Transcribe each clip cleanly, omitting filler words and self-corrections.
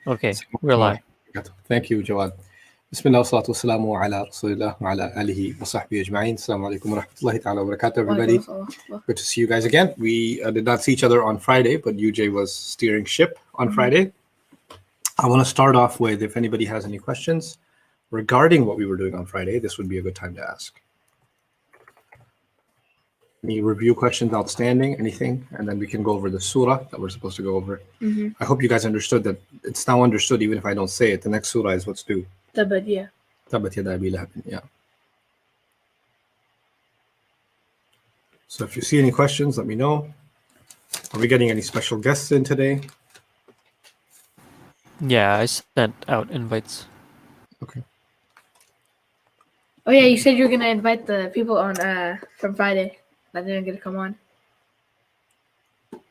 Okay, we're live. Thank you, Jawad. Bismillah wa salatu wassalamu ala rasulillah wa ala alihi wa sahbihi ajma'in. Assalamu alaikum wa rahmatullahi ta'ala wa barakatuh, everybody. Good to see you guys again. We did not see each other on Friday, but UJ was steering ship on Friday. I want to start off with, if anybody has any questions regarding what we were doing on Friday, this would be a good time to ask. Any review questions outstanding, anything? And then we can go over the surah that we're supposed to go over. I hope you guys understood that. It's now understood, even if I don't say it. The next surah is what's due. Tabbat, yeah. Tabbat yada abi lahabin, yeah. So if you see any questions, let me know. Are we getting any special guests in today? Yeah, I sent out invites. Okay. Oh yeah, you said you were gonna invite the people on from Friday that didn't get to come on.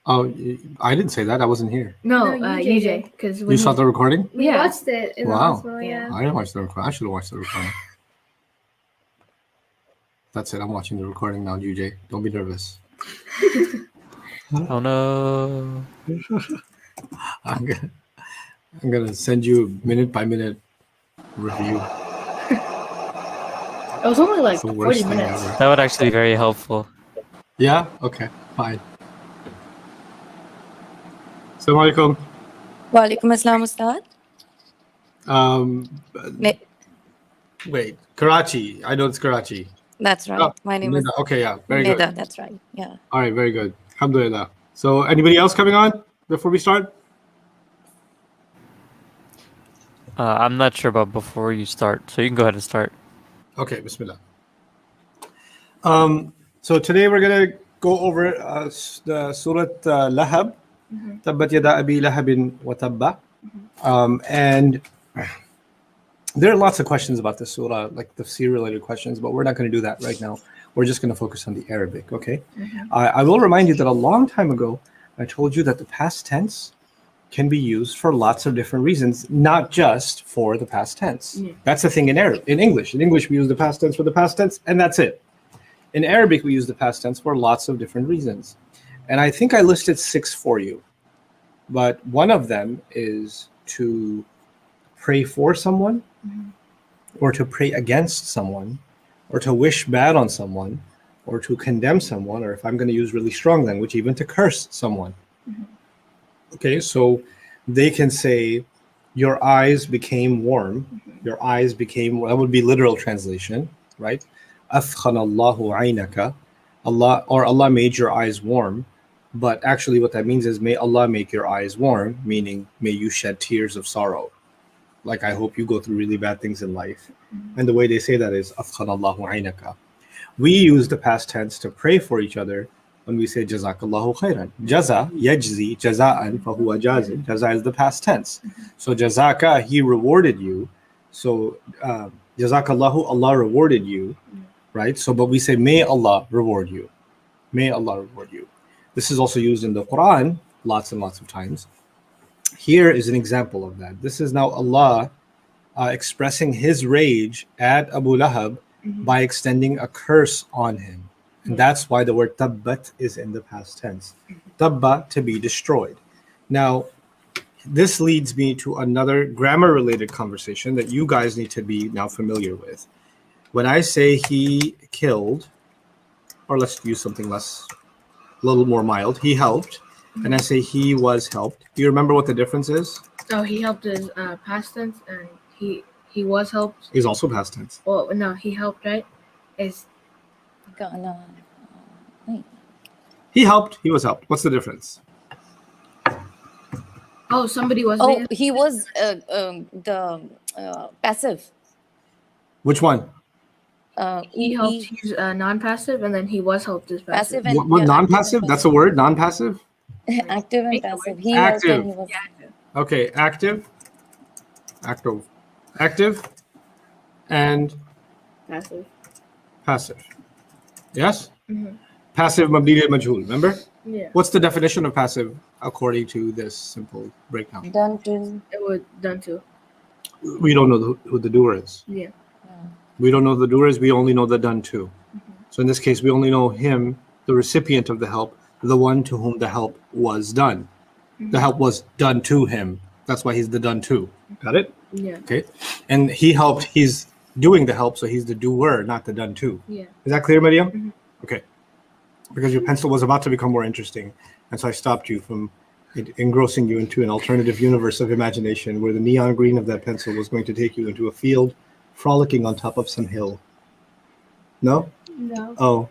Oh, I didn't say that. I wasn't here. No, No, UJ, because You saw the recording? We Yeah. watched it in the Wow. hospital, yeah. I didn't watch the recording. I should have watched the recording. That's it. I'm watching the recording now, UJ. Don't be nervous. Oh no. I'm gonna send you a minute by minute review. it was only like It's the worst 40 thing minutes. ever. That would actually be very helpful. Yeah? Okay, fine. Assalamu alaikum. Walaikum assalam, Ustad. Wait, Karachi. I know it's Karachi. That's right. Oh, My name is Nida. Okay, yeah, very good. Nida. That's right. Yeah. All right, very good. Alhamdulillah. So, anybody else coming on before we start? I'm not sure about before you start, so you can go ahead and start. Okay, Bismillah. So today we're gonna go over the Surah Lahab, Tabbat yada abi lahabin wa tabba, and there are lots of questions about this surah, like the tafsir-related questions, but we're not going to do that right now. We're just going to focus on the Arabic. Okay. I will remind you that a long time ago I told you that the past tense can be used for lots of different reasons, not just for the past tense. That's the thing in English. In English, we use the past tense for the past tense, and that's it. In Arabic, we use the past tense for lots of different reasons. And I think I listed 6 for you. But one of them is to pray for someone, or to pray against someone, or to wish bad on someone, or to condemn someone, or if I'm going to use really strong language, even to curse someone. Okay, so they can say, your eyes became warm. Your eyes became, that would be literal translation, right? Afkhana Allahu aynaka. Allah made your eyes warm. But actually what that means is, may Allah make your eyes warm, meaning may you shed tears of sorrow. Like, I hope you go through really bad things in life. And the way they say that is, Afkhana Allahu aynaka. We use the past tense to pray for each other when we say Jazakallahu khairan. Jaza, yajzi, jaza'an, fahuwa jazin. Jaza is the past tense. So jazaka, he rewarded you. So Jazakallahu, Allah rewarded you. Right? So, but we say, may Allah reward you. May Allah reward you. This is also used in the Quran lots and lots of times. Here is an example of that. This is now Allah expressing his rage at Abu Lahab by extending a curse on him. And that's why the word tabbat is in the past tense. Tabba, to be destroyed. Now, this leads me to another grammar-related conversation that you guys need to be now familiar with. When I say he killed, or let's use something less, a little more mild, he helped, and I say he was helped. Do you remember what the difference is? Oh, he helped is past tense, and he was helped. Is also past tense. Well, no, he helped, right? Is He helped, he was helped. What's the difference? oh, somebody was Oh, there. he was the passive. Which one? He helped. He's non-passive, and then he was helped is passive. Passive and What yeah, non-passive? That's a word, non-passive? active and passive. He helped Active. and he was Okay, active, and Passive. passive. Yes? Passive mabni lil majhul, remember? Yeah. What's the definition of passive according to this simple breakdown? done to. It was done too. We don't know who the doer is. Yeah. We don't know the doer is, we only know the done to. So in this case, we only know him, the recipient of the help, the one to whom the help was done. The help was done to him. That's why he's the done to. Got it? Yeah. Okay. And he helped. He's doing the help, so he's the doer, not the done to. Yeah. Is that clear, Mariam? Mhm. Okay. Because your pencil was about to become more interesting, and so I stopped you from engrossing you into an alternative universe of imagination where the neon green of that pencil was going to take you into a field frolicking on top of some hill. No? No. Oh.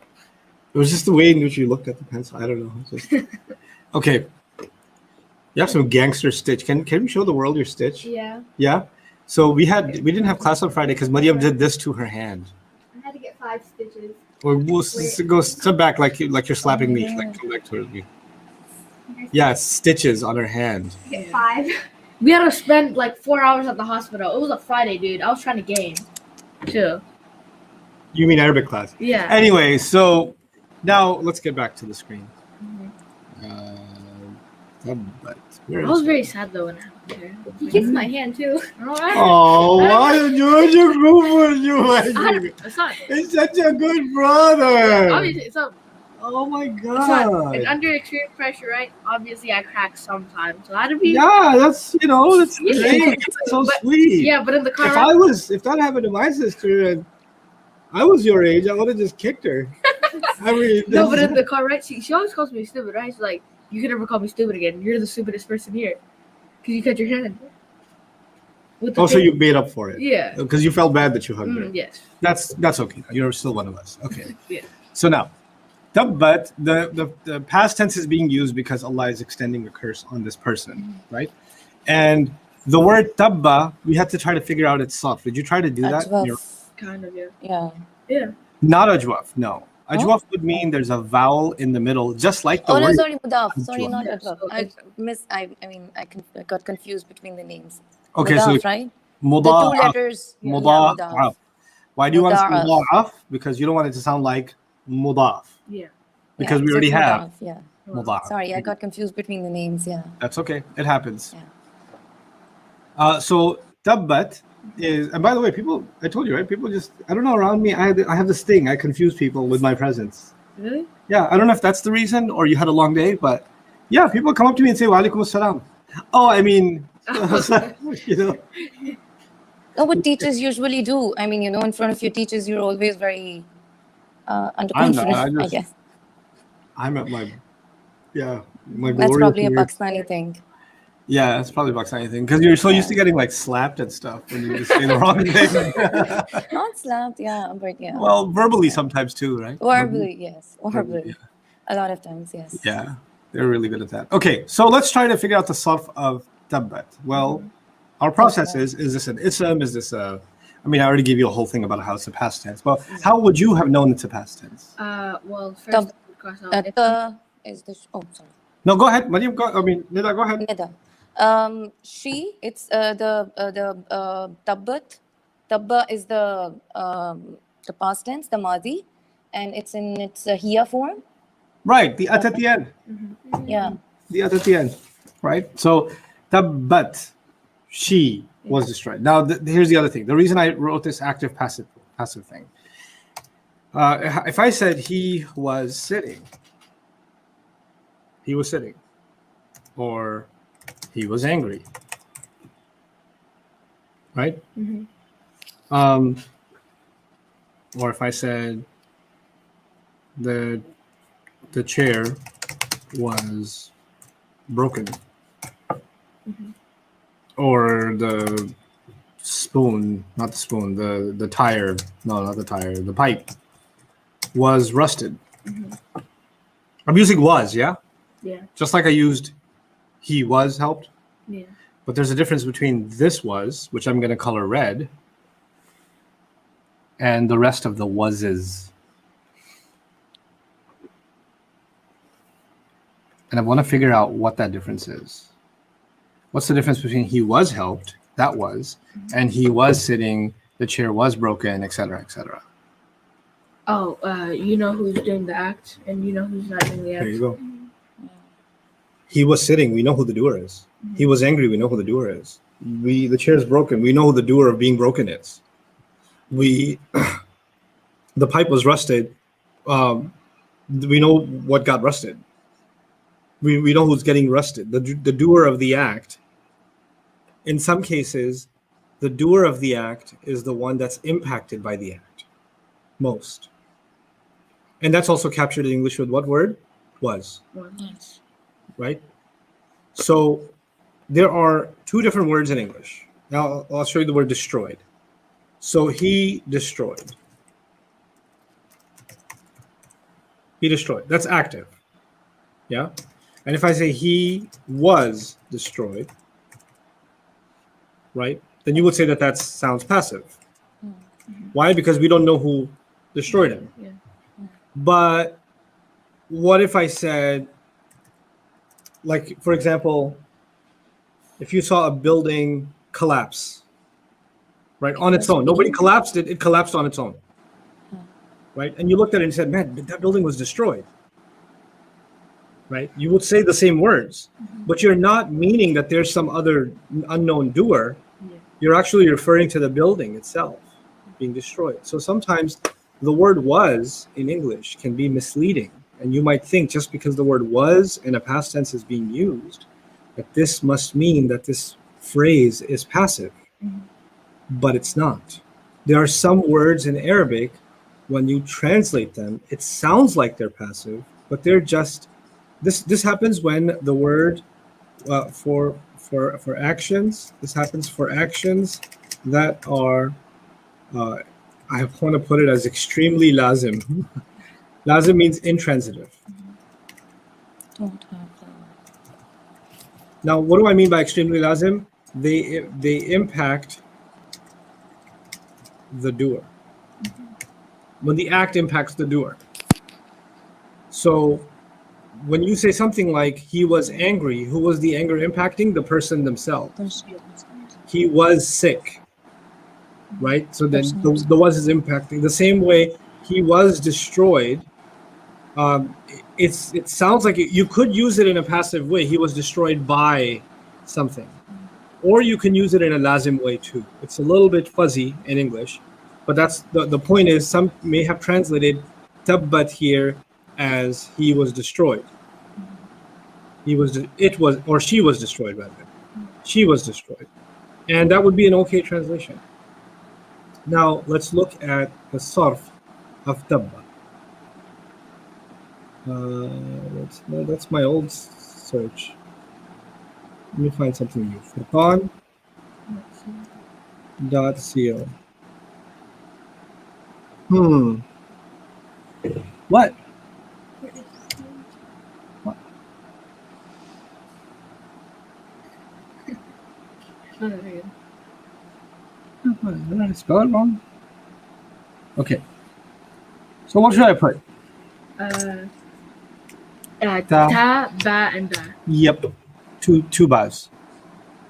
It was just the way in which you looked at the pencil. I don't know. It's just... Okay. You have some gangster stitch. Can we show the world your stitch? Yeah. Yeah? So we didn't have class on Friday because Mariam did this to her hand. I had to get 5 stitches. Or we'll go step back like you're slapping me, like come back towards me. Yeah, stitches on her hand. Get 5. We had to spend like 4 hours at the hospital. It was a Friday, dude. I was trying to game. Too. You mean Arabic class? Yeah. Anyway, so now let's get back to the screen. But where I was is very sad though when it happened here. He kissed my hand too. Oh, why did you go for you? It's not. It's such a good brother. Obviously, it's not. Oh my It's not. And god. under extreme pressure, right? Obviously, I crack sometimes. So that'd be. Yeah, that's that's Yeah. great. That's so But- sweet. Yeah, but in the car. If that happened to my sister and I was your age, I would have just kicked her. I mean, No, but in the car, right? She always calls me stupid, right? She's like, "You can never call me stupid again. You're the stupidest person here, because you cut your hand." With the also thing. you made up for it. Yeah. Because you felt bad that you hugged her. Yes. That's okay. You're still one of us. Okay. Yeah. So now, but the past tense is being used because Allah is extending a curse on this person, right? And the word tabba, we had to try to figure out its sarf. Did you try to do that? Ajwaf. Kind of. Yeah. Yeah. Yeah. Not ajwaf, no. Ajwaf would mean there's a vowel in the middle, just like the Oh no, word. sorry, Mudaf. Sorry, Ajwaf. not Yeah, Ajwaf. so I got confused between the names. Okay, Mudaf, so right? The mudaf. two letters. Yeah, Mudaf. Why do you want to say Mudaf. mudaf? Because you don't want it to sound like mudaf. Yeah. Because we so already it's have Mudaf, Yeah. mudaf. Sorry, I got confused between the names. Yeah. That's okay. It happens. Yeah. So tabbat is, and by the way, people, I told you, right? People just, I don't know, around me, I have this thing. I confuse people with my presence. Really? Yeah, I don't know if that's the reason or you had a long day, but yeah, people come up to me and say, wa alaikum assalam. Oh, I mean, you know. No, what teachers usually do. I mean, in front of your teachers, you're always very I'm not, underconfident, I guess. I'm at my That's glorious probably a years. Pakistani thing. Yeah, that's probably Pakistani thing because you're so used to getting like slapped and stuff when you just say the wrong thing. Not slapped, yeah, but yeah. Well, verbally sometimes too, right? Verbally, yes. Verbally. Yeah. A lot of times, yes. Yeah, they're really good at that. Okay, so let's try to figure out the sarf of tabbat. Well, our process is this an ism? Is this a, I mean, I already gave you a whole thing about how it's a past tense. Well, how would you have known it's a past tense? Well, first, Tab- cross out. The is the sorry. No, go ahead. Mariam, Nida, go ahead. Nida. She, it's the tabbat. Tabba is the past tense, the madi, and it's in its hiya form. Right, the at the end. Yeah. The at the end. Right? So, tabbat, she was destroyed. Now, here's the other thing. The reason I wrote this active passive thing. If I said he was sitting, or he was angry, right? Or if I said the chair was broken, or the spoon, not the spoon, the tire, no, not the tire, the pipe was rusted. I'm using was, yeah? Yeah. Just like I used he was helped. Yeah. But there's a difference between this was, which I'm going to color red, and the rest of the wases. And I want to figure out what that difference is. What's the difference between he was helped, that was, and he was sitting, the chair was broken, etc., etc. Oh, you know who's doing the act, and you know who's not doing the act. There you go. He was sitting, we know who the doer is. He was angry, we know who the doer is. The chair is broken, we know who the doer of being broken is. The pipe was rusted, we know what got rusted. we know who's getting rusted. The doer of the act. In some cases, the doer of the act is the one that's impacted by the act most. And that's also captured in English with what word? Was. Yes. Right? So there are two different words in English. Now I'll show you the word destroyed. So he destroyed. He destroyed. That's active. Yeah? And if I say he was destroyed, right? Then you would say that that sounds passive. Why? Because we don't know who destroyed him. Yeah. But what if I said, like, for example, if you saw a building collapse, right, on its own, nobody collapsed it, it collapsed on its own, right? And you looked at it and said, man, that building was destroyed, right? You would say the same words, but you're not meaning that there's some other unknown doer. Yeah. You're actually referring to the building itself being destroyed. So sometimes the word was in English can be misleading. And you might think just because the word was in a past tense is being used, that this must mean that this phrase is passive. But it's not. There are some words in Arabic, when you translate them, it sounds like they're passive, but they're just, this happens when the word for actions, this happens for actions that are, I want to put it as extremely lazim. Lazim means intransitive. Don't have Now, what do I mean by extremely lazim? They impact the doer. When the act impacts the doer. So when you say something like he was angry, who was the anger impacting? The person themselves. He was sick, right? So then the was is impacting. The same way he was destroyed. It sounds like you could use it in a passive way. He was destroyed by something. Or you can use it in a lazim way too. It's a little bit fuzzy in English, but that's the point is some may have translated tabbat here as he was destroyed. She was destroyed rather. She was destroyed. And that would be an okay translation. Now let's look at the sarf of tabba. That's my old search. Let me find something new. Furqan.co. What? Did I spell it wrong? Okay. So what should I put? Ta, ba, and da. Yep. Two bars.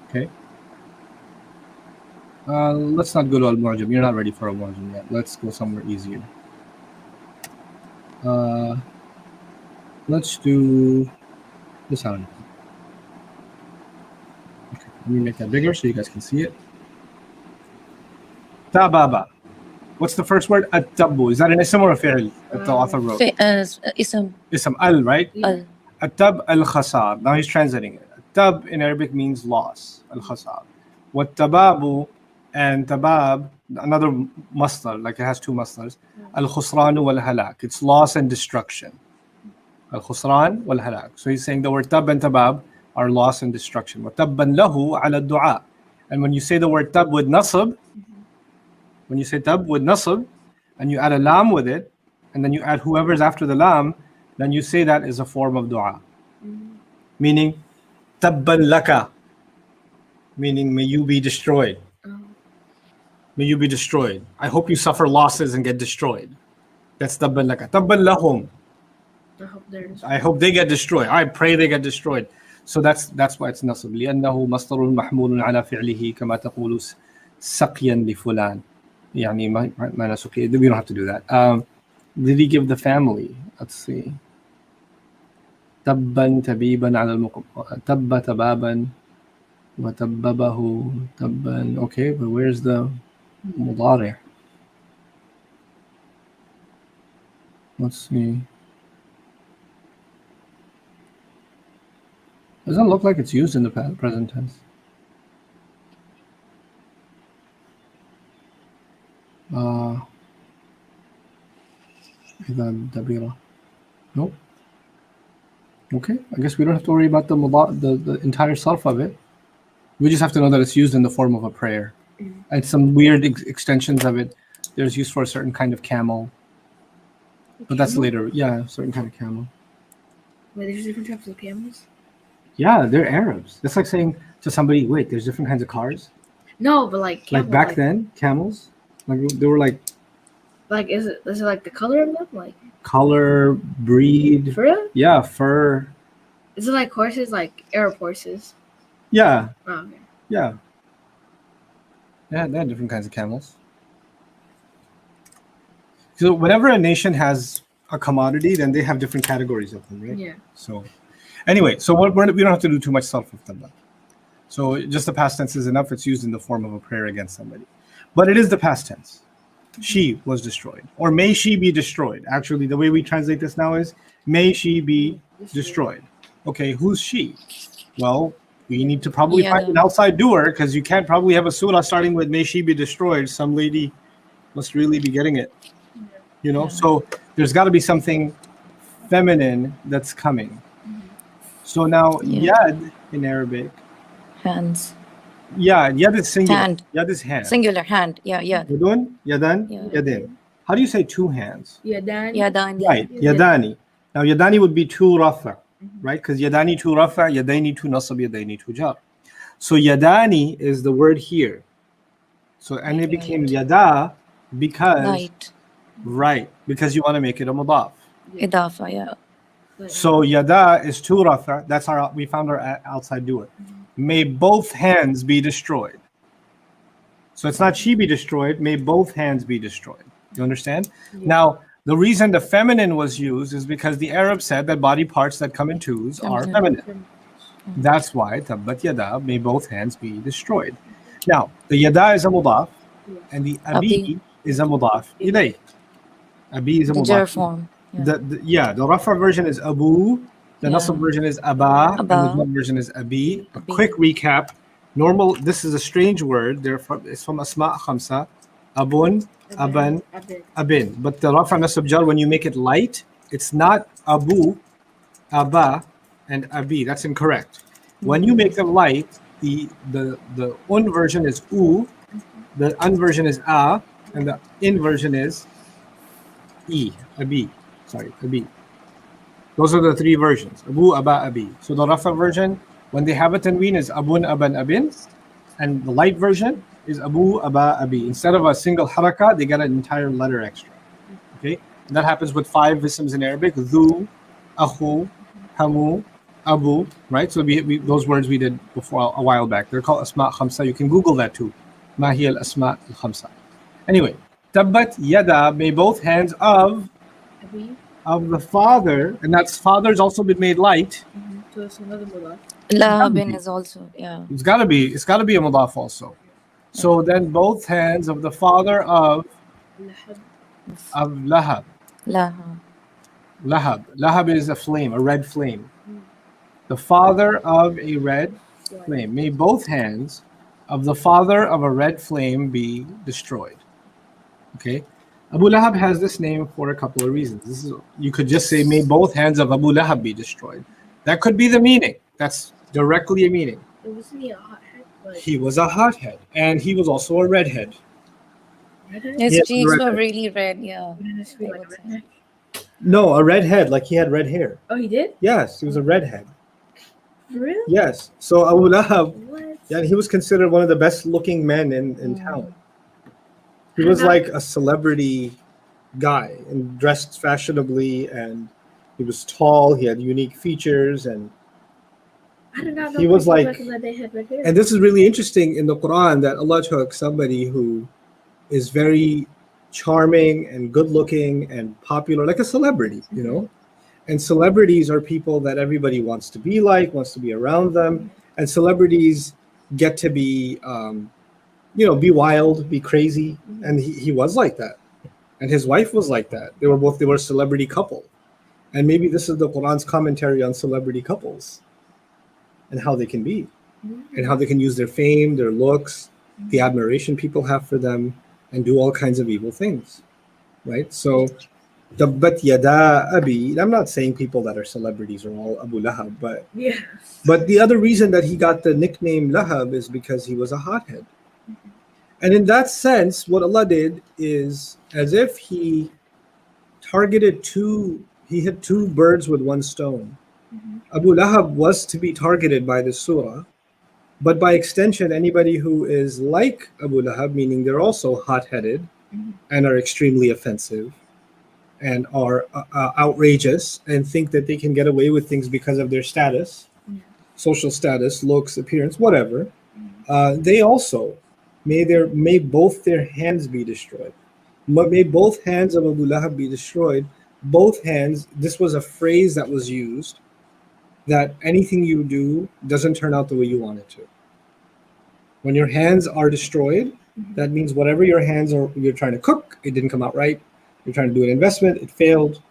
Okay. Let's not go to Al-Mu'jam. You're not ready for Al-Mu'jam yet. Let's go somewhere easier. Let's do this one. Okay. Let me make that bigger so you guys can see it. Tababa. What's the first word? At-tabbu. Is that an ism or a fi'l that the author wrote? Ism. Ism. Al, right? Al. At-tab al-khasab. Now he's translating it. Tab in Arabic means loss. Al-khasab. What tababu and tabab, another masdar, like it has two masdars. Al-khusranu wal-halak. It's loss and destruction. Al-khusran wal-halak. So he's saying the word tab and tabab are loss and destruction. وَتَبًّا لَهُ عَلَى الدُّعَاء. And when you say the word tab with nasab, when you say tab with nasab, and you add a lam with it, and then you add whoever's after the lam, then you say that is a form of dua. Meaning, tabban laka. Meaning, may you be destroyed. May you be destroyed. I hope you suffer losses and get destroyed. That's tabban laka. Tabban lahum. I hope they get destroyed. I pray they get destroyed. So that's why it's nasab. لأنه مصدر محمول على فعله كما تقول سقيا لفلان. يعني ما نسقي. We don't have to do that. Did he give the family? Let's see. تبا تبيبا على تب تبابا وتببه تبا. Okay, but where's the مضارع? Let's see. Doesn't look like it's used in the present tense. إذا دبيرة. Nope. Okay, I guess we don't have to worry about the entire self of it. We just have to know that it's used in the form of a prayer. And some weird extensions of it. There's use for a certain kind of camel. But that's later. Yeah, a certain kind of camel. Wait, there's different types of camels? Yeah, they're Arabs. That's like saying to somebody, wait, there's different kinds of cars? No, but like camel, Like back then, camels? Like they were like is it like the color of them? Like color, breed. for real? Yeah, fur. Is it like horses, like Arab horses? Yeah, Oh, okay. yeah. Yeah, they had different kinds of camels. So whenever a nation has a commodity, then they have different categories of them, right? Yeah. So anyway, so we don't have to do too much self with them. So just the past tense is enough. It's used in the form of a prayer against somebody. But it is the past tense. She was destroyed. Or may she be destroyed. Actually, the way we translate this now is may she be destroyed. Okay, who's she? Well, we need to probably find an outside doer because you can't probably have a surah starting with may she be destroyed. Some lady must really be getting it. You know, so there's got to be something feminine that's coming. So now yad in Arabic. Hands. Yeah, yad is singular. Hand. Yad is hand. Singular hand. Yeah. Yadun, yadan, Yeah. yadin. How do you say two hands? Yadan. Yadani. Right, yadani. Now yadani would be two rafa, right? Because yadani two rafa, yadaini two nasab, yadaini two jar. So yadani is the word here. So and it became yada because Right. because you want to make it a mudaf. Idafa. Yeah. So yada is two rafa. That's we found our outside doer. May both hands be destroyed. So it's not she be destroyed. May both hands be destroyed. You understand? Yeah. Now the reason the feminine was used is because the Arabs said that body parts that come in twos are feminine. That's why tabbat yada, may both hands be destroyed. Now the yada is a mudaf, and the abi is a mudaf ilayh. Abi is a mudaf. Jar form. Yeah. The rafa version is abu, the nasab version is aba, and the dhamma version is abi. A quick recap. This is a strange word. It's from asma' khamsa. Abun, aban, abin. But the rafa nasab jar, when you make it light, it's not abu, aba, and abi. That's incorrect. When you make them light, the un version is u, the un version is a, and the in version is abi. Abi. Those are the three versions. Abu, aba, abi. So the rafa version, when they have a tanween, is abun, aban, abin. And the light version is abu, aba, abi. Instead of a single haraka, they get an entire letter extra. Okay? And that happens with 5 isms in Arabic. Dhu, akhu, hamu, abu. Right? So those words we did before a while back. They're called asma' khamsa. You can Google that too. Ma hiya al-asma' al-khamsa. Anyway, tabbat yada, may both hands of the father, and that's father's also been made light. So it's another mudaf. Lahabin is also, yeah. It's gotta be a mudaf also. So then both hands of the father of Lahab. Lahab is a flame, a red flame. The father of a red flame. May both hands of the father of a red flame be destroyed. Okay? Abu Lahab has this name for a couple of reasons. You could just say, may both hands of Abu Lahab be destroyed. That could be the meaning. That's directly a meaning. Wasn't he a hothead? He was a hothead, and he was also a redhead. His cheeks were really red, yeah. No, a redhead, like he had red hair. Oh, he did? Yes, he was a redhead. For real? Yes. So Abu Lahab, What? yeah, he was considered one of the best looking men in town. He was like a celebrity guy and dressed fashionably, and he was tall. He had unique features, and I did not know he was like. back in the day had red hair. And this is really interesting in the Quran that Allah took somebody who is very charming and good looking and popular, like a celebrity, you know. And celebrities are people that everybody wants to be like, wants to be around them, and celebrities get to be. Be wild, be crazy. And he was like that. And his wife was like that. They were a celebrity couple. And maybe this is the Quran's commentary on celebrity couples. and how they can be, and how they can use their fame, their looks, the admiration people have for them, and do all kinds of evil things, right? So, Tabbat yada abi. I'm not saying people that are celebrities are all Abu Lahab, but Yeah. the other reason that he got the nickname Lahab is because he was a hothead. And in that sense, what Allah did is as if he hit two birds with one stone. Abu Lahab was to be targeted by the surah, but by extension, anybody who is like Abu Lahab, meaning they're also hot-headed and are extremely offensive and are outrageous and think that they can get away with things because of their status, social status, looks, appearance, whatever, they also may both their hands be destroyed. May both hands of Abu Lahab be destroyed. Both hands, this was a phrase that was used, that anything you do doesn't turn out the way you want it to. When your hands are destroyed, that means whatever your hands are, you're trying to cook, it didn't come out right. You're trying to do an investment, it failed,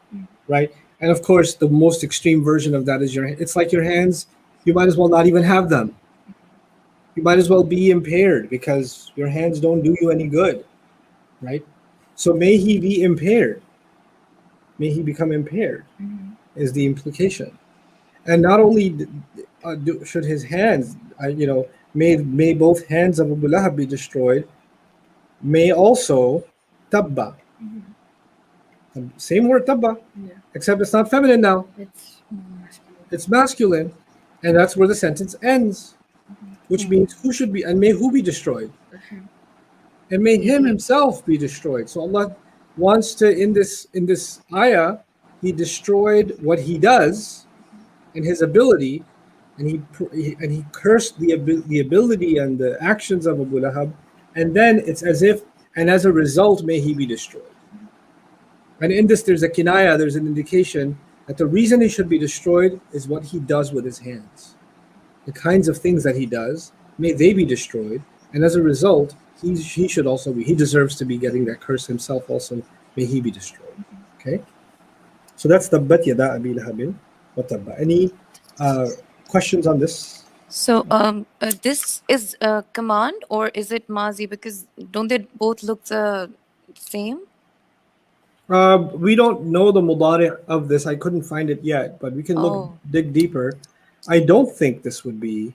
right? And of course, the most extreme version of that is it's like your hands, you might as well not even have them. You might as well be impaired because your hands don't do you any good, right? So may he be impaired. May he become impaired is the implication. And not only should his hands, may both hands of Abu Lahab be destroyed, may also tabba. Same word tabba, except it's not feminine now. It's masculine. And that's where the sentence ends, which means who should be, and may who be destroyed? And may him himself be destroyed. So Allah wants to, in this ayah, he destroyed what he does and his ability, and he cursed the ability and the actions of Abu Lahab, and then it's as if, and as a result, may he be destroyed. And in this, there's a kinaya, there's an indication that the reason he should be destroyed is what he does with his hands. The kinds of things that he does, may they be destroyed, and as a result, he should also be, he deserves to be getting that curse himself also, may he be destroyed. Okay? So that's Tabbat yada abi lahabin wa tabba. Any questions on this? So this is a command or is it mazi? Because don't they both look the same? We don't know the mudari of this. I couldn't find it yet, but we can dig deeper. I don't think this would be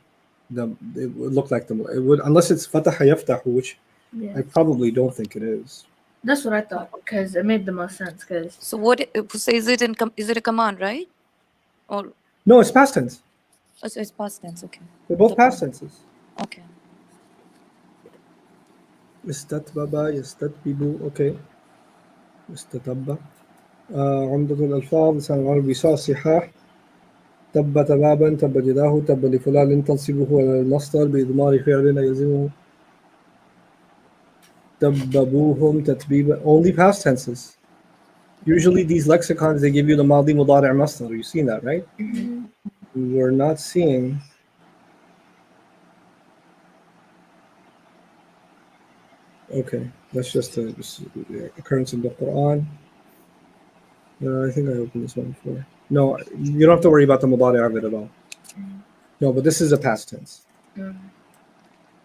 it would look like it would, unless it's fataha yaftahu, which I probably don't think it is. That's what I thought, because it made the most sense. So is it a command, right? Or no, it's past tense. Oh, so it's past tense. Okay. They're both past tenses. Okay. Istatbaba, yastatbibu. Okay. استتب عمدة الألفاظ لسان العربي صحيحة تب تبابا تب يداه تب لفلان تنصبه على المصدر بإضمار فعل يلزمه تببوهم تتبيبا. Only past tenses. Usually these lexicons, they give you the madi mudari' masdar. You've seen that, right? We're not seeing okay. That's just an occurrence in the Quran. I think I opened this one before. No, you don't have to worry about the mudari' of it at all. No, but this is a past tense.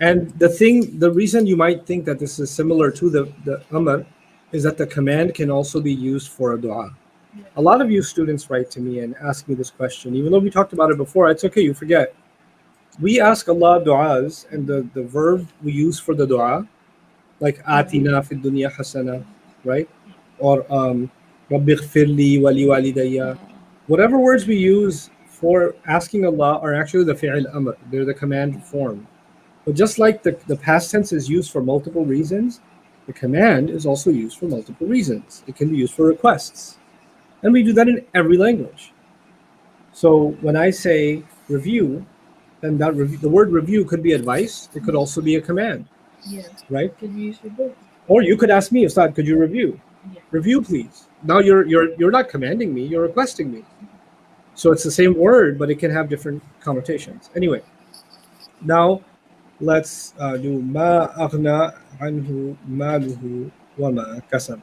And the reason you might think that this is similar to the amr is that the command can also be used for a dua. A lot of you students write to me and ask me this question. Even though we talked about it before, it's okay, you forget. We ask Allah du'as, and the verb we use for the dua, like atina fid dunya hasana, right? Or rabbi ighfirli wali walidayya. Whatever words we use for asking Allah are actually the fi'il amr. They're the command form. But just like the past tense is used for multiple reasons, the command is also used for multiple reasons. It can be used for requests. And we do that in every language. So when I say review, then the word review could be advice. It could also be a command. Yeah. Right? Could you use for both? Or you could ask me, Ustad, could you review? Yeah. Review, please. Now you're not commanding me, you're requesting me. So it's the same word, but it can have different connotations. Anyway, now let's do ma aghna anhu maluhu wa ma kasab.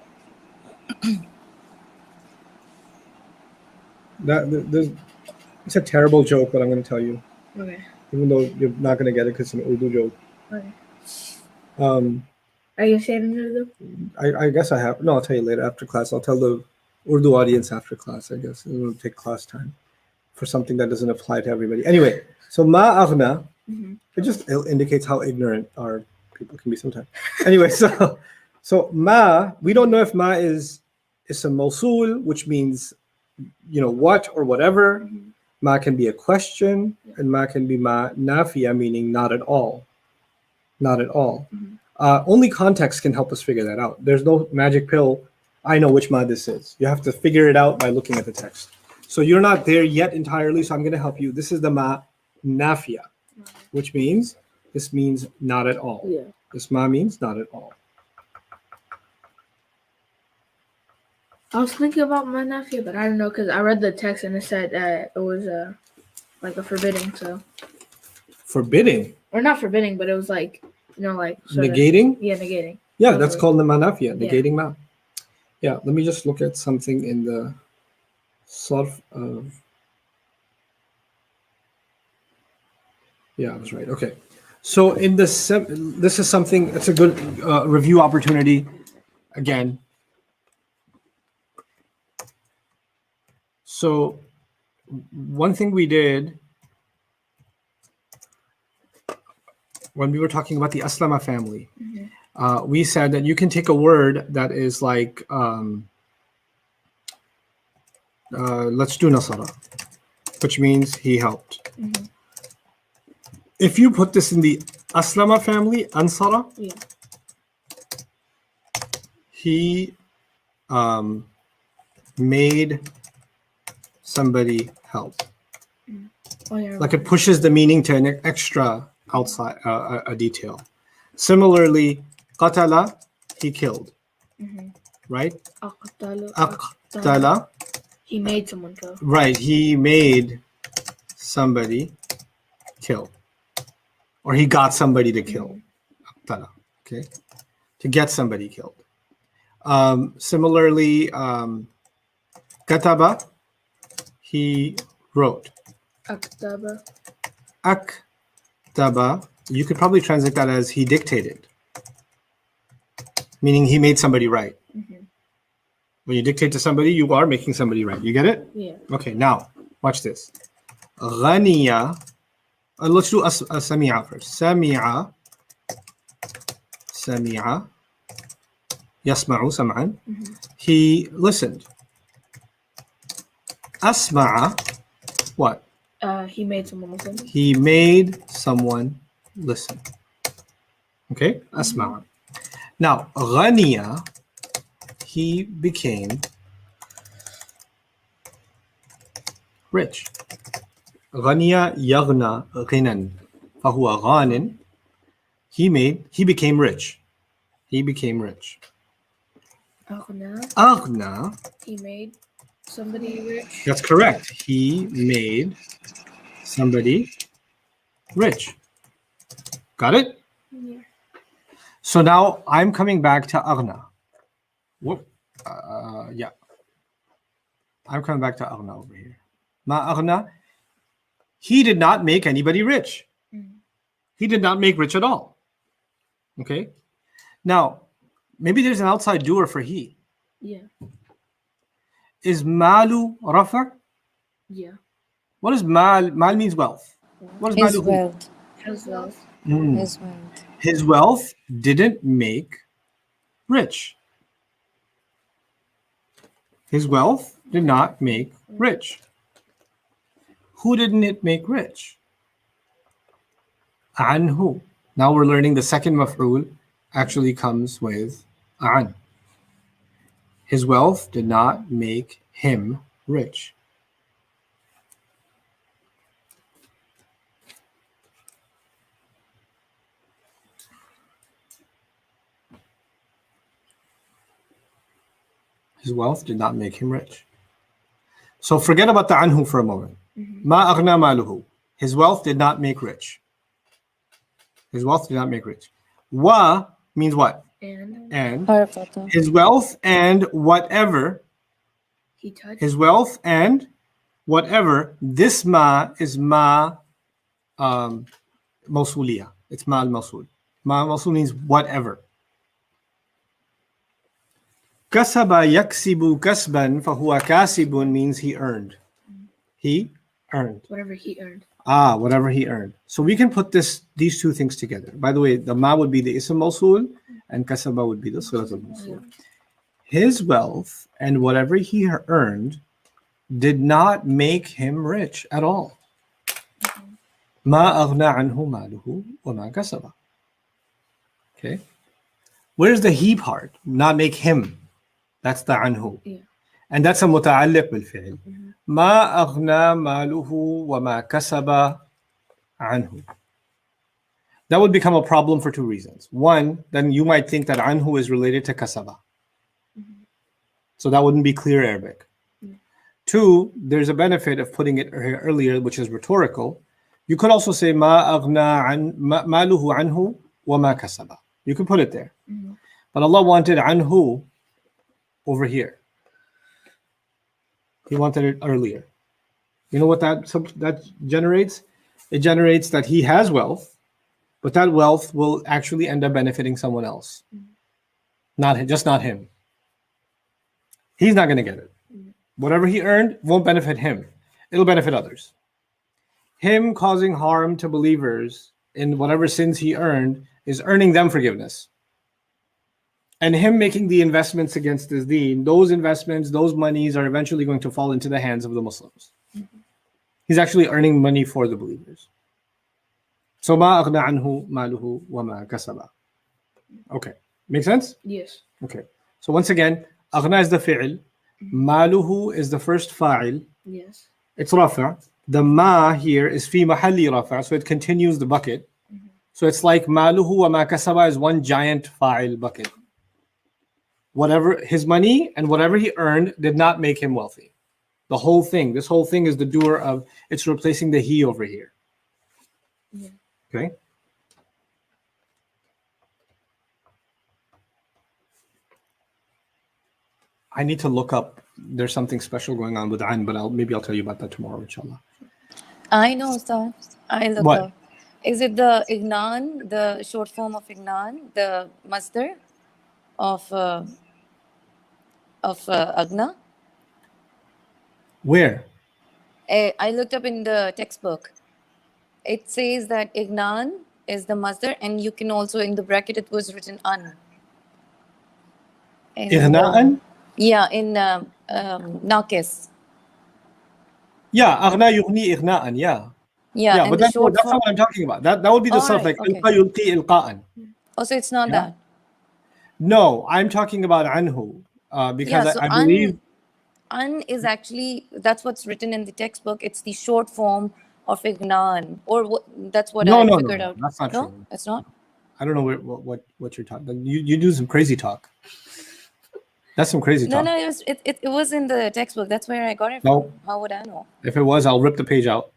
It's a terrible joke, but I'm going to tell you. Okay. even though you're not going to get it because it's an Urdu joke. Okay. Um, Are you saying it though? I guess I have. No, I'll tell you later after class. I'll tell the Urdu audience after class, I guess. It'll take class time for something that doesn't apply to everybody. Anyway, so ma aghna, it just indicates how ignorant our people can be sometimes. Anyway, so ma, we don't know if ma is a mawsul, which means, what or whatever. Ma can be a question, and ma can be ma nafiya, meaning not at all. Not at all. Only context can help us figure that out. There's no magic pill. I know which ma this is. You have to figure it out by looking at the text. So you're not there yet entirely, so I'm going to help you. This is the ma nafiya, which means this means not at all. Yeah. This ma means not at all. I was thinking about my nephew, but I don't know because I read the text and it said that it was like a forbidding. So Forbidding, or not forbidding, but it was like like sort of- negating. yeah, negating. Yeah, that's called the ma nafiya, Yeah. negating ma. Yeah, let me just look at something in the sarf of. Yeah, I was right. Okay. So in the this is something, it's a good review opportunity. Again. So one thing we did when we were talking about the Aslama family, we said that you can take a word that is like, let's do Nasara, which means he helped. If you put this in the Aslama family, Ansara, he made somebody help. Oh, yeah, Like it pushes the meaning to an extra outside a detail. Similarly, qatala, he killed. Right? Aqtala. Aqtala, He made someone kill. right, he made somebody kill. Or he got somebody to kill. Aqtala, okay? To get somebody killed. Similarly, kataba, he wrote. Aktaba. Aktaba, you could probably translate that as he dictated, meaning he made somebody write. When you dictate to somebody, you are making somebody write. You get it? Yeah. Okay, now watch this. Ghaniya. Let's do a sami'a first. Sami'a. Sami'a. Yasma'u sam'an. He listened. Asma'a. What? He made someone listen. He made someone listen. Okay? Asma'a. Now, ghaniya. He became rich. غنيا يغنى غنى فهو غان. He became rich. He became rich. Aghna. أغنى. He made somebody rich. That's correct. He made somebody rich. Got it? Yeah. So now I'm coming back to أغنى. Whoop. Yeah. I'm coming back to أغنى over here. ما أغنى. He did not make anybody rich. He did not make rich at all. Okay? Now, maybe there's an outside doer for he. Yeah. Is malu rafa? Yeah. What is mal? Mal means wealth. What is His maluhu? wealth. His wealth. His wealth. His wealth didn't make rich. His wealth did not make rich. Who didn't it make rich? Anhu. Now we're learning the second maf'ul actually comes with an. His wealth did not make him rich. His wealth did not make him rich. So forget about the anhu for a moment. Ma aghna maluhu. His wealth did not make rich. His wealth did not make rich. Wa means what? And. Harfata. His wealth and whatever. He touched. His wealth and whatever. This ma is ma موصولية. It's ما الموصول. ما الموصول means whatever. كسب يكسب كسبا فهو كاسب means he earned. He earned. Whatever he earned. Whatever he earned. So we can put these two things together. By the way, the ma would be the ism mawsul and kasaba would be the silat al-mawsul. His wealth and whatever he earned did not make him rich at all. ما أغنى عنه ماله وما كسب. Okay. Where's the he part? Not make him. That's the عنه. Yeah. And that's a متعلق بالفعل. ما أغنى ماله وما كسب عنه. That would become a problem for two reasons. One, then you might think that عنه is related to kasaba. So that wouldn't be clear Arabic. Two, there's a benefit of putting it earlier, which is rhetorical. You could also say ما أغنى ماله عنه وما كسب. You could put it there. But Allah wanted عنه over here. He wanted it earlier. You know what that generates? It generates that he has wealth, but that wealth will actually end up benefiting someone else. Not him. He's not going to get it. Whatever he earned won't benefit him. It'll benefit others. Him causing harm to believers in whatever sins he earned is earning them forgiveness. And him making the investments against his deen, those investments, those monies are eventually going to fall into the hands of the Muslims. He's actually earning money for the believers. So ma aghna anhu maluhu wa ma kasaba. Okay. Make sense? Yes. Okay. So once again, aghna is the fi'l, maluhu is the first fa'il. Yes. It's rafa'. The ma here is fi mahalli rafa', so it continues the bucket. So it's like maluhu wa ma kasaba is one giant fa'il bucket. Whatever his money and whatever he earned did not make him wealthy. The whole thing, this whole thing is the doer of, it's replacing the he over here. Yeah. Okay. I need to look up, there's something special going on with an, but maybe I'll tell you about that tomorrow, inshallah. I know, sir. I look What? up. Is it the ignan, the short form of ignan, the masdar of agna? Where? I looked up in the textbook. It says that ignan is the masdar, and you can also, in the bracket, it was written an. Ighna'an? Yeah, in Naqis. Yeah, aghna yughni ighna'an, yeah. Yeah, and but the that's short not form. what I'm talking about. That would be the All stuff right, like okay. ilqa yulqi ilqa'an. Oh, so it's not Yeah. that. No, I'm talking about anhu because Yeah, so I believe. an is actually, that's what's written in the textbook. It's the short form of ignan, or that's what I figured out. That's not No, true. it's not. I don't know what you're talking. You do some crazy talk. That's some crazy talk. No, it was in the textbook. That's where I got it No. from. How would I know? If it was, I'll rip the page out.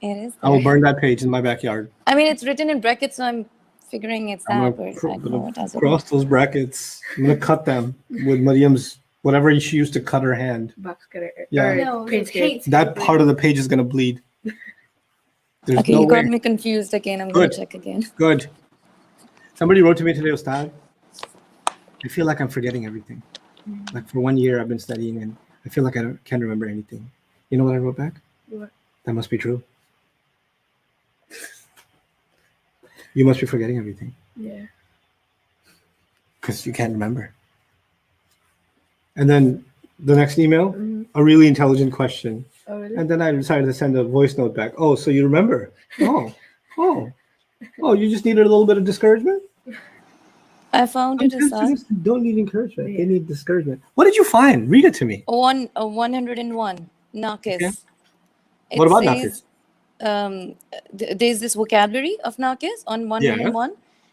It is. I will there. burn that page in my backyard. I mean, it's written in brackets, so I'm figuring it's I'm that. gonna, But I don't know what does it. cross those brackets. I'm gonna cut them with Mariam's whatever she used to cut her hand. Box cutter. Yeah. Or No, paint paint scale. That part of the page is gonna bleed. There's Okay, no you got way. me confused again. I'm gonna Good. check again. Good. Somebody wrote to me today, Ustad. I feel like I'm forgetting everything. Like for 1 year, I've been studying and I feel like I can't remember anything. You know what I wrote back? What? That must be true. You must be forgetting everything Yeah. because you can't remember. And then the next email, Mhm. a really intelligent question. Oh, really? And then I decided to send a voice note back. Oh, so you remember? Oh, you just needed a little bit of discouragement? I found it as Sometimes students don't need encouragement. They need discouragement. What did you find? Read it to me. 101 Naqis. Okay. It What about says, there's this vocabulary of Naqis on 101,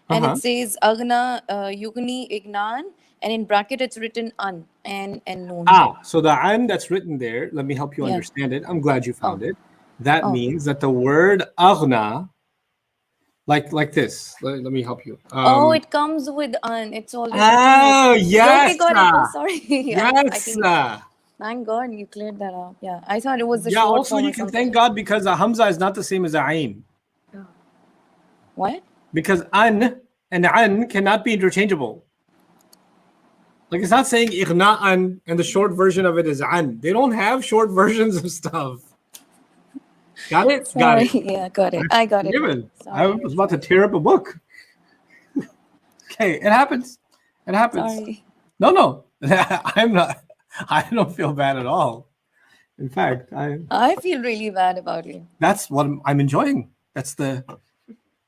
and Uh-huh. it says agna, yugni, ignan, and in bracket it's written an and noon. So the an that's written there, let me help you Yeah. understand it. I'm glad you found it. That Oh. means that the word aghna, like this. Let me help you. It comes with an. It's always. Oh, yes. Okay, got it. Oh, sorry. I Yes. think Thank God you cleared that up. Yeah, I thought it was the Yeah, short also form you or can something. thank God because a Hamza is not the same as a Ain. What? Because an and an cannot be interchangeable. Like it's not saying ighna'an and the short version of it is an. They don't have short versions of stuff. Got it? Got Sorry. it. Yeah, got it. I got it. Given. I Sorry. was about to tear up a book. Okay, it happens. It happens. Sorry. No. I'm not. I don't feel bad at all. In fact, I feel really bad about you. that's what I'm enjoying. That's the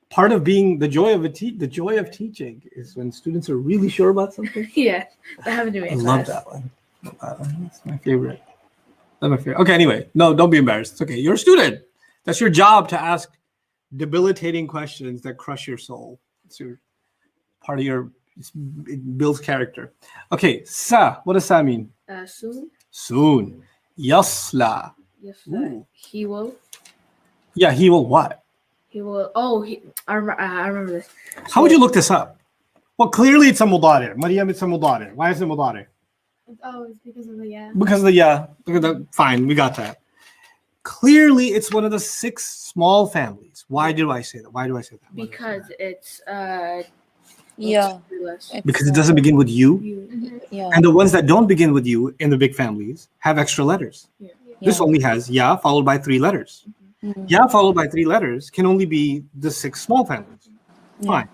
part of being the joy of the joy of teaching is when students are really sure about something. Yeah, that happened to me. I in love class. that one. That's my favorite. That's my favorite. Okay, anyway, no, don't be embarrassed. It's okay. You're a student. That's your job to ask debilitating questions that crush your soul. It's your part of your. It builds character. Okay, sa. What does sa mean? Soon. Soon. Yasla. Yes. Ooh. He will. Yeah, he will what? He will. Oh, I remember this. How would you look this up? Well, clearly it's a mudari. Maryam, it's a mudari. Why is it mudari? Oh, it's because of the yeah. Because of the yeah. Look at that. Fine, we got that. Clearly, it's one of the 6 small families. Why do I say that? Why do I say that? Why do I say Because that? it's Yeah. less. It's, Because it doesn't begin with you, You. Yeah. and the ones that don't begin with you in the big families have extra letters. This yeah. only has ya followed by 3 letters. Mhm. Ya followed by 3 letters can only be the 6 small families. Yeah. Fine.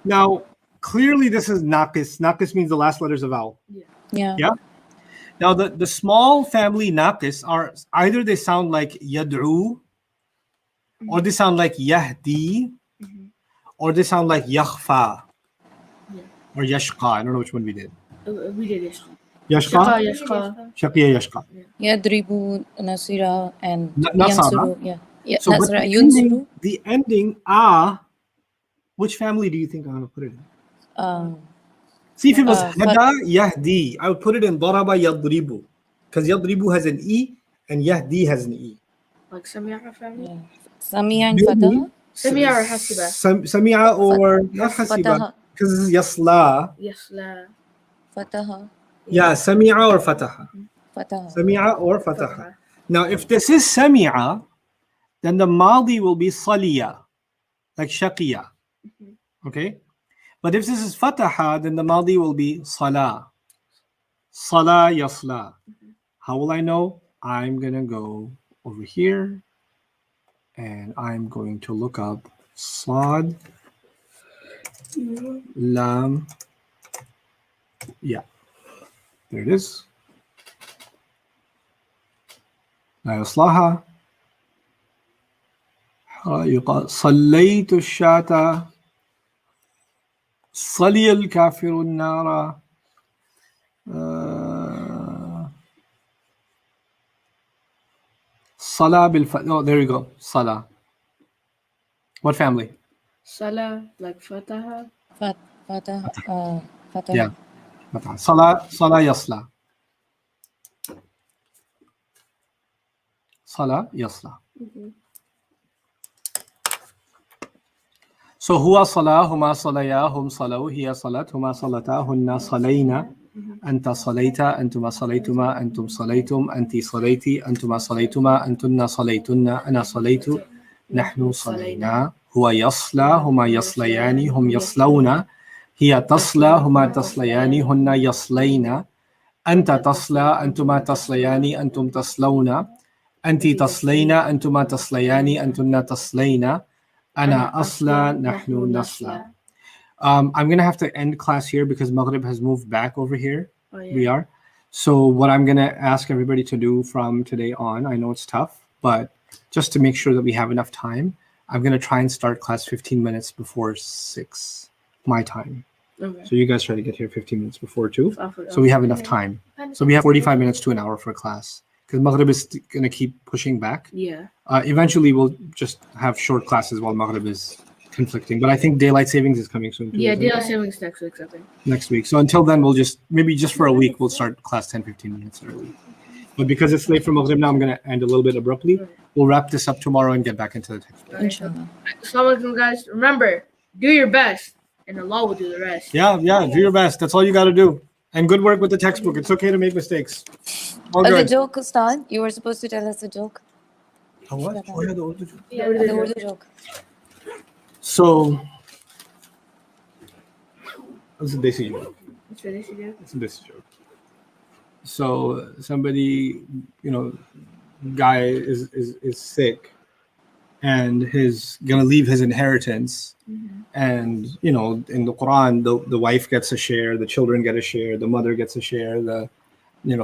Now, clearly, this is naqis. Naqis means the last letters of vowel. Yeah. Yeah. Now, the small family naqis are either they sound like yad'u, or they sound like yahdi, or they sound like yakhfa, or yashqa. I don't know which one we did. We did this. Yashqa? Yashqa. Shaqiya yashqa. Yadribu, Nasira, and Nasara. Yansuru. Yeah. Yeah. So, but Nasra, the Yunsuru. ending, the ending ah, which family do you think I'm going to put it in? See, if it was hada yahdi, I would put it in daraba yadribu, because yadribu has an e and yahdi has an e. Like Samira family. Yeah. Samia and Maybe Fataha. Samia or Hasiba? Samia or not hasiba, Fataha. because this is yasla. Yes, la. Fataha. Yeah, samia or fataha. Fataha. Samia or fataha. Now, if this is samia, then the madi will be saliya, like shaqiya. Okay? But if this is fataha, then the madi will be salah. Salah yasla. How will I know? I'm going to go over here and I'm going to look up sad, lam. Yeah. There it is. لا يصلها يقال صليت الشاة صلي الكافر النار صلاة oh, there you go. Salah. What family? Salah, like Fataha. Fataha. Fataha. Yeah. Salah yasla. Salah yasla. So huwa salah, huma salaya, hum salaw, hiya salat, huma salata, hunna salayna, anta salayta, antuma salaytuma, antum salaytum, anti salayti, antuma salaytuma, antunna salaytunna, ana salaytu, nahnu salayna, huwa yasla, huma yaslayani, hum yaslawna, hiya tasla, huma taslayani, hunna yaslayna, anta tasla, antuma taslayani, antum taslawna, anti taslayna, antuma taslayani, antunna taslayna, Ana asla, nahnu nasla. I'm going to have to end class here because Maghrib has moved back over here. Oh, yeah. We are. So what I'm going to ask everybody to do from today on, I know it's tough, but just to make sure that we have enough time, I'm going to try and start class 15 minutes before 6, my time. Okay. So you guys try to get here 15 minutes before 2. After- So we have enough time. So we have 45 minutes to an hour for class because Maghrib is going to keep pushing back. Yeah. Eventually, we'll just have short classes while Maghrib is conflicting. But I think daylight savings is coming soon. Too, Yeah, isn't it? daylight savings next week, I think. Next week. So until then, we'll just maybe just for a week, we'll start class 10, 15 minutes early. But because it's late for Maghrib now, I'm going to end a little bit abruptly. We'll wrap this up tomorrow and get back into the text. Inshallah. Assalamu alaikum, guys. Remember, do your best, and Allah will do the rest. Yeah, do your best. That's all you got to do. And good work with the textbook. It's okay to make mistakes. All The good. joke, Ustad. You were supposed to tell us a joke. What? Oh, yeah, the Urdu joke. Yeah, The Urdu joke. So, it's a desi joke. It's a desi joke. It's a desi joke. So somebody, guy is sick, and he's gonna leave his inheritance. And in the Quran, the wife gets a share, the children get a share, the mother gets a share, the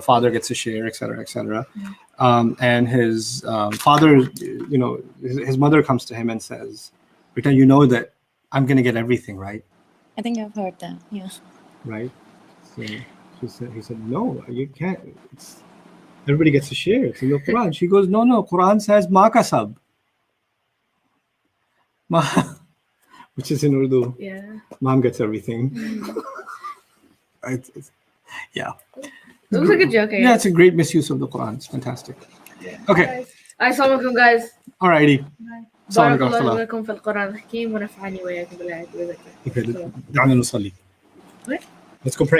father gets a share, etc., etc. And his father, his mother comes to him and says, "Rita, you know that I'm gonna get everything, right?" I think I've heard that. Yeah. Right? So he said, "No, you can't. Everybody gets a share. It's in the Quran." She goes, "No. Quran says ma kasab." Which is in Urdu. Yeah. Mom gets everything. Yeah. It was a good joke. Yeah, it's a great misuse of the Quran. It's fantastic. Okay. Assalamualaikum, guys. Alrighty. بارك Assalamualaikum. الله لكم في القرآن الحكيم ونفعني وإياكم بالآيات والذكر. Okay, دعنا نصلي. What? Let's go pray.